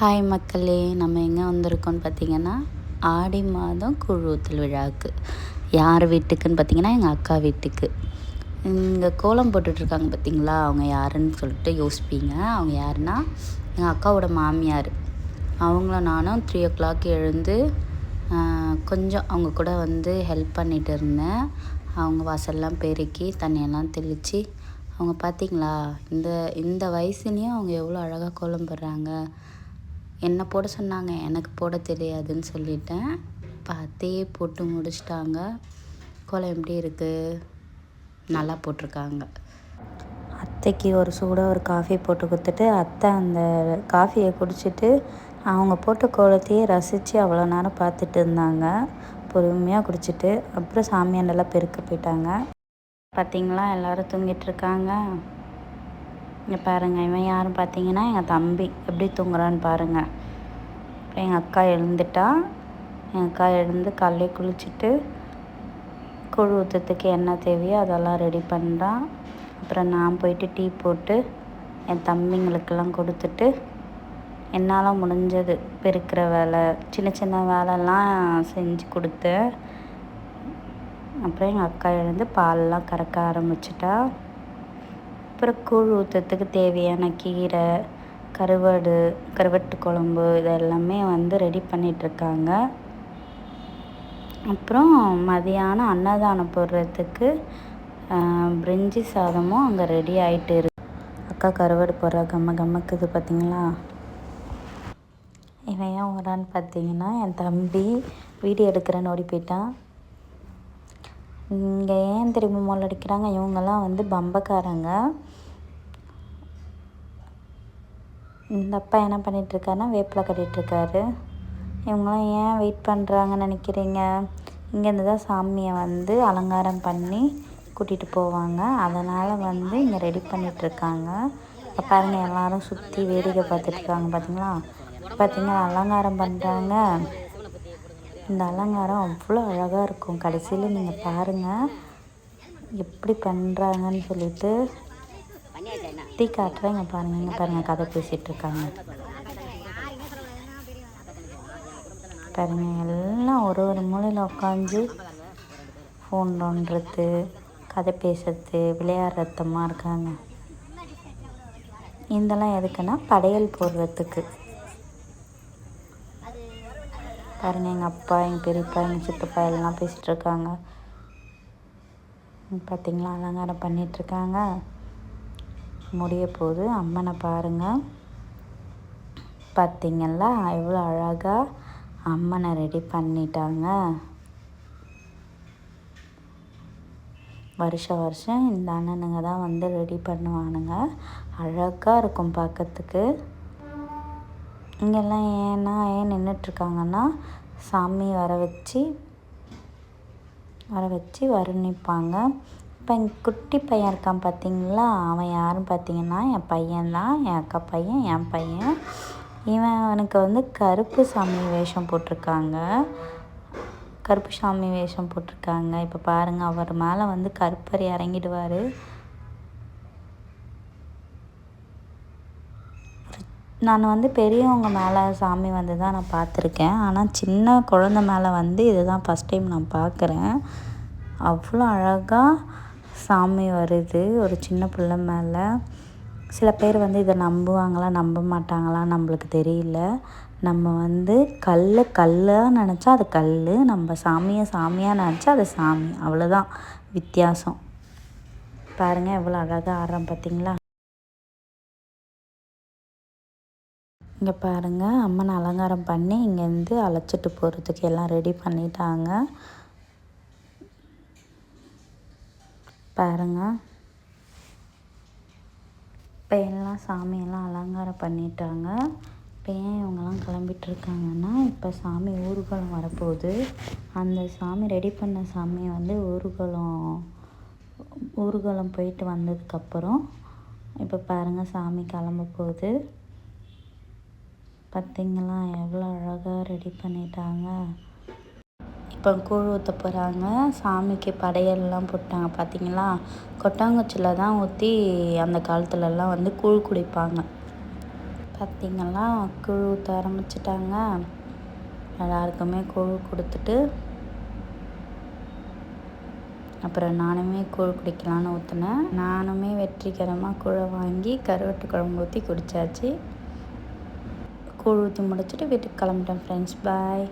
Hi மக்களே, நம்ம எங்கே வந்திருக்கோம்னு பார்த்தீங்கன்னா, ஆடி மாதம் கூழ் ஊத்தல் விழாவுக்கு. யார் வீட்டுக்குன்னு பார்த்தீங்கன்னா, எங்கள் அக்கா வீட்டுக்கு. இங்கே கோலம் போட்டுட்ருக்காங்க பார்த்தீங்களா, அவங்க யாருன்னு சொல்லிட்டு யோசிப்பீங்க. அவங்க யாருன்னா, எங்கள் அக்காவோட மாமியார். அவங்களும் நானும் 3 o'clock எழுந்து கொஞ்சம் அவங்க கூட வந்து ஹெல்ப் பண்ணிகிட்டு இருந்தேன். அவங்க வாசல்லாம் பெருக்கி தண்ணியெல்லாம் தெளித்து, அவங்க பார்த்தீங்களா, இந்த இந்த வயசுலேயும் அவங்க எவ்வளோ அழகாக கோலம் போடுறாங்க. என்ன போட சொன்னாங்க, எனக்கு போட தெரியாதுன்னு சொல்லிட்டேன். அத்தையே போட்டு முடிச்சிட்டாங்க. கோலம் எப்படி இருக்குது, நல்லா போட்டிருக்காங்க. அத்தைக்கு ஒரு சூடாக ஒரு காஃபி போட்டு கொடுத்துட்டு, அத்தை அந்த காஃபியை குடிச்சிட்டு அவங்க போட்ட கோலத்தையே ரசித்து அவ்வளோ நேரம் பார்த்துட்டு இருந்தாங்க. பொறுமையாக குடிச்சிட்டு அப்புறம் சாமியாண்டெல்லாம் பெருக்க போயிட்டாங்க. பார்த்திங்களா, எல்லோரும் தூங்கிட்டுருக்காங்க. இங்கே பாருங்கள், இவன் யாரும் பார்த்தீங்கன்னா எங்கள் தம்பி எப்படி தூங்குறான்னு பாருங்கள். அப்புறம் எங்கள் அக்கா எழுந்துட்டா. எங்கள் அக்கா எழுந்து காலையிலே குளிச்சுட்டு கூழ் ஊற்றுறதுக்கு என்ன தேவையோ அதெல்லாம் ரெடி பண்ணுறான். அப்புறம் நான் போயிட்டு டீ போட்டு என் தம்பிங்களுக்கெல்லாம் கொடுத்துட்டு, என்னால் முடிஞ்சது பெருக்கிற வேலை, சின்ன சின்ன வேலைலாம் செஞ்சு கொடுத்தேன். அப்புறம் எங்கள் அக்கா எழுந்து பாலெலாம் கறக்க ஆரம்பிச்சிட்டா. அப்புறம் கூழ் ஊற்றுறதுக்கு தேவையான கீரை, கருவாட்டு குழம்பு இதெல்லாமே வந்து ரெடி பண்ணிகிட்ருக்காங்க. அப்புறம் மதியானம் அன்னதானம் போடுறதுக்கு பிரிஞ்சி சாதமும் அங்கே ரெடி ஆகிட்டு இருக்கு. அக்கா கருவாடு போடுற கம்மக்குது பார்த்திங்களா. இவன் ஏன் வரான்னு பார்த்தீங்கன்னா, என் தம்பி வீடியோ எடுக்கிறேன்னு ஓடி போயிட்டான். இங்கே ஏன் திரும்ப மோல் அடிக்கிறாங்க, இவங்கெல்லாம் வந்து பம்பக்காரங்க. இந்த அப்பா என்ன பண்ணிகிட்ருக்காருன்னா வேப்பிலை கட்டிகிட்ருக்காரு. இவங்களாம் ஏன் வெயிட் பண்ணுறாங்கன்னு நினைக்கிறீங்க? இங்கேருந்து தான் சாமியை வந்து அலங்காரம் பண்ணி கூட்டிகிட்டு போவாங்க. அதனால் வந்து இங்கே ரெடி பண்ணிகிட்ருக்காங்க. இப்போ பாருங்கள், எல்லோரும் சுற்றி வேடிக்கை பார்த்துட்ருக்காங்க. பார்த்தீங்களா அலங்காரம் பண்ணுறாங்க. இந்த அலங்காரம் அவ்வளோ அழகாக இருக்கும். கடைசியில் நீங்கள் பாருங்கள் எப்படி பண்ணுறாங்கன்னு சொல்லிட்டு தீ காட்டுறேன். இங்கே பாருங்கள் கதை பேசிகிட்ருக்காங்க. பாருங்கள், எல்லாம் ஒரு மூலையில் உட்காந்து ஃபோன் நோண்டுறது, கதை பேசுறது, விளையாடுறதுமா இருக்காங்க. இதெல்லாம் எதுக்குன்னா படையல் போடுறதுக்கு. பாருங்கள், எங்கள் அப்பா, எங்கள் பெரியப்பா, எங்கள் சித்தப்பா எல்லாம் பேசிகிட்ருக்காங்க. பார்த்திங்களா, அலங்காரம் பண்ணிகிட்ருக்காங்க. முடிய போகுது. அம்மனை பாருங்கள். பார்த்திங்களா எவ்வளோ அழகாக அம்மனை ரெடி பண்ணிட்டாங்க. வருஷம் இந்த அண்ணனுங்க தான் வந்து ரெடி பண்ணுவானுங்க. அழகாக இருக்கும் பார்க்கறதுக்கு. இங்கெல்லாம் ஏன் நின்றுட்டுருக்காங்கன்னா, சாமி வர வச்சு வர்ணிப்பாங்க. இப்போ எங்கள் குட்டி பையன் இருக்கான் பார்த்திங்களா, அவன் யாருன்னு பார்த்தீங்கன்னா என் பையன்தான், என் அக்கா பையன், என் பையன். அவனுக்கு வந்து கருப்பு சாமி வேஷம் போட்டிருக்காங்க. இப்போ பாருங்கள், அவர் மேலே வந்து கருப்பர் இறங்கிடுவார். நான் வந்து பெரியவங்க மேலே சாமி வந்து தான் நான் பார்த்துருக்கேன். ஆனால் சின்ன குழந்த மேலே வந்து இதுதான் ஃபஸ்ட் டைம் நான் பார்க்குறேன். அவ்வளோ அழகாக சாமி வருது ஒரு சின்ன பிள்ளை மேலே. சில பேர் வந்து இதை நம்புவாங்களா நம்ப மாட்டாங்களா நம்மளுக்கு தெரியல. நம்ம வந்து கல்லாக நினச்சா அது கல், நம்ம சாமியாக நினச்சா அது சாமி, அவ்வளோதான் வித்தியாசம். பாருங்கள் எவ்வளோ அழகாக ஆடுறோம் பார்த்திங்களா. இங்கே பாருங்கள், அம்மனை அலங்காரம் பண்ணி இங்கேருந்து அழைச்சிட்டு போகிறதுக்கு எல்லாம் ரெடி பண்ணிட்டாங்க. பாருங்கள், இப்போ எல்லாம் சாமியெல்லாம் அலங்காரம் பண்ணிட்டாங்க. இப்போ ஏன் இவங்கெல்லாம் கிளம்பிட்டுருக்காங்கன்னா, இப்போ சாமி ஊர்வலம் வரப்போகுது. அந்த சாமி ரெடி பண்ண சாமியை வந்து ஊர்வலம் போயிட்டு வந்ததுக்கப்புறம் இப்போ பாருங்கள் சாமி கிளம்ப போகுது. பார்த்திங்களா எவ்வளோ அழகாக ரெடி பண்ணிட்டாங்க. இப்போ கூழ் ஊற்ற போகிறாங்க. சாமிக்கு படையல்லாம் போட்டாங்க பார்த்திங்களா. கொட்டாங்குச்சியில் தான் ஊற்றி அந்த காலத்துலலாம் வந்து கூழ் குடிப்பாங்க. பார்த்திங்கன்னா கூழ் ஊற்ற ஆரம்பிச்சிட்டாங்க. எல்லாருக்குமே கூழ் கொடுத்துட்டு அப்புறம் நானுமே கூழ் குடிக்கலான்னு ஊற்றினேன். நானுமே வெற்றிகரமாக கூழை வாங்கி கருவாட்டு குழம்பு ஊற்றி குடித்தாச்சு. கூழ் ஊற்றி முடிச்சுட்டு வீட்டுக்கு கிளம்பிட்டேன் ஃப்ரெண்ட்ஸ். பாய்.